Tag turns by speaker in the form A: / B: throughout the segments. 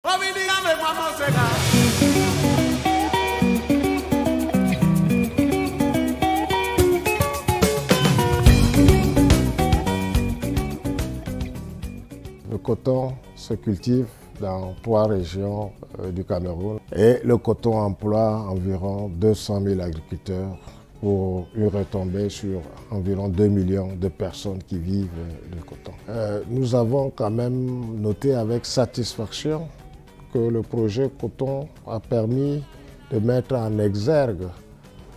A: Le coton se cultive dans 3 régions du Cameroun et le coton emploie environ 200 000 agriculteurs pour une retombée sur environ 2 millions de personnes qui vivent du coton. Nous avons quand même noté avec satisfaction que le projet coton a permis de mettre en exergue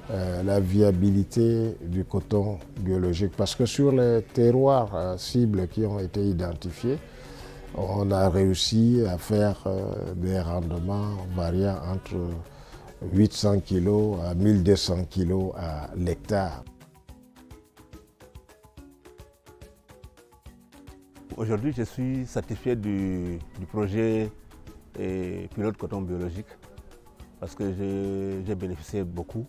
A: la viabilité du coton biologique parce que sur les terroirs cibles qui ont été identifiés, on a réussi à faire des rendements variant entre 800 kg à 1200 kg à l'hectare.
B: Aujourd'hui, je suis satisfait du projet pilote coton biologique parce que j'ai bénéficié beaucoup.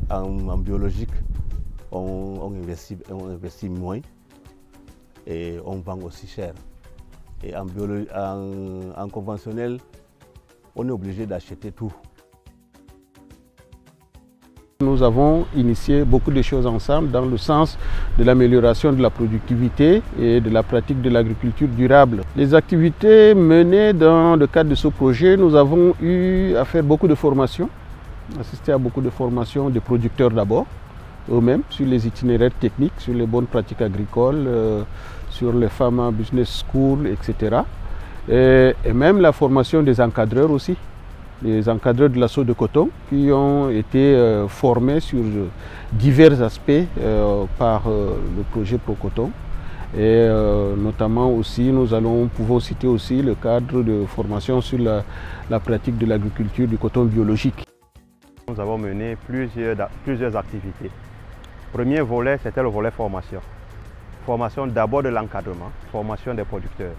B: En biologique, on investit moins et on vend aussi cher. Et en conventionnel, on est obligé d'acheter tout.
C: Nous avons initié beaucoup de choses ensemble dans le sens de l'amélioration de la productivité et de la pratique de l'agriculture durable. Les activités menées dans le cadre de ce projet, nous avons eu à faire beaucoup de formations, assister à beaucoup de formations de producteurs d'abord, eux-mêmes, sur les itinéraires techniques, sur les bonnes pratiques agricoles, sur les Pharma Business School, etc. Et même la formation des encadreurs aussi, les encadreurs de l'assaut de coton qui ont été formés sur divers aspects par le projet ProCoton. Et notamment aussi, nous pouvons citer aussi le cadre de formation sur la pratique de l'agriculture du coton biologique.
D: Nous avons mené plusieurs activités. Le premier volet, c'était le volet formation. Formation d'abord de l'encadrement, formation des producteurs.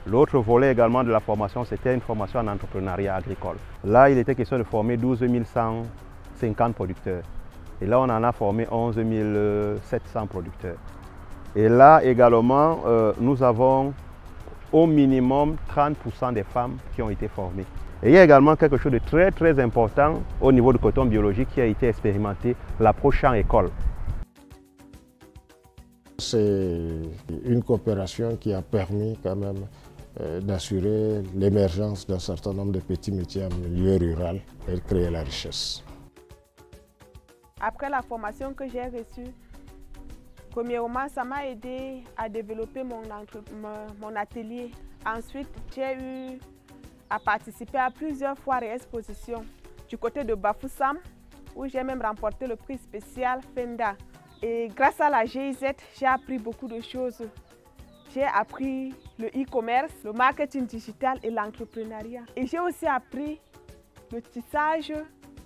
D: L'autre volet également de la formation, c'était une formation en entrepreneuriat agricole. Là, il était question de former 12 150 producteurs. Et là, on en a formé 11 700 producteurs. Et là également, nous avons au minimum 30% des femmes qui ont été formées. Et il y a également quelque chose de très important au niveau du coton biologique qui a été expérimenté, l'approche champ-école.
A: C'est une coopération qui a permis quand même d'assurer l'émergence d'un certain nombre de petits métiers en milieu rural et de créer la richesse.
E: Après la formation que j'ai reçue, premièrement, ça m'a aidé à développer mon atelier. Ensuite, j'ai eu à participer à plusieurs foires et expositions du côté de Bafoussam, où j'ai même remporté le prix spécial FENDA. Et grâce à la GIZ, j'ai appris beaucoup de choses. J'ai appris le e-commerce, le marketing digital et l'entrepreneuriat. Et j'ai aussi appris le tissage,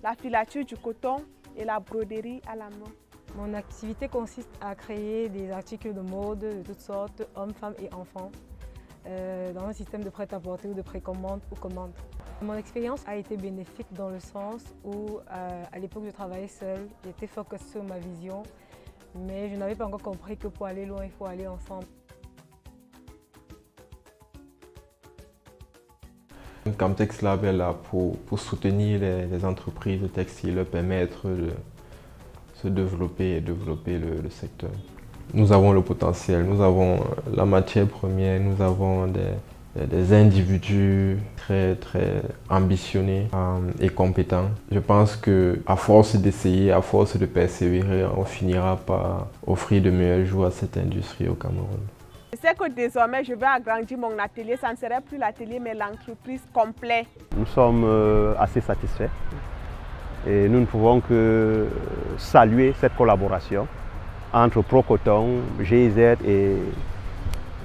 E: la filature du coton et la broderie à la main.
F: Mon activité consiste à créer des articles de mode de toutes sortes, hommes, femmes et enfants, dans un système de prêt-à-porter ou de précommande ou commande. Mon expérience a été bénéfique dans le sens où, à l'époque, je travaillais seule, j'étais focus sur ma vision, mais je n'avais pas encore compris que pour aller loin, il faut aller ensemble.
G: Camtex Lab est là pour soutenir les entreprises textiles, leur permettre de se développer et développer le secteur. Nous avons le potentiel, nous avons la matière première, nous avons des individus très ambitionnés et compétents. Je pense qu'à force d'essayer, à force de persévérer, on finira par offrir de meilleurs jours à cette industrie au Cameroun.
E: Je sais que désormais, je vais agrandir mon atelier. Ça ne serait plus l'atelier, mais l'entreprise complète.
D: Nous sommes assez satisfaits et nous ne pouvons que saluer cette collaboration entre ProCoton, GIZ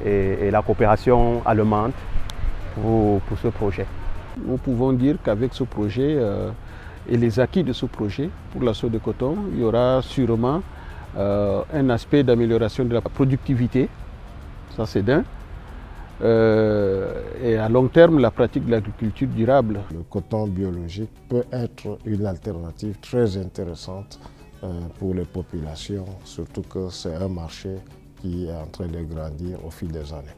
D: et la coopération allemande pour ce projet.
C: Nous pouvons dire qu'avec ce projet et les acquis de ce projet pour l'assaut de coton, il y aura sûrement un aspect d'amélioration de la productivité. Ça, c'est d'un. Et à long terme, la pratique de l'agriculture durable.
A: Le coton biologique peut être une alternative très intéressante pour les populations, surtout que c'est un marché qui est en train de grandir au fil des années.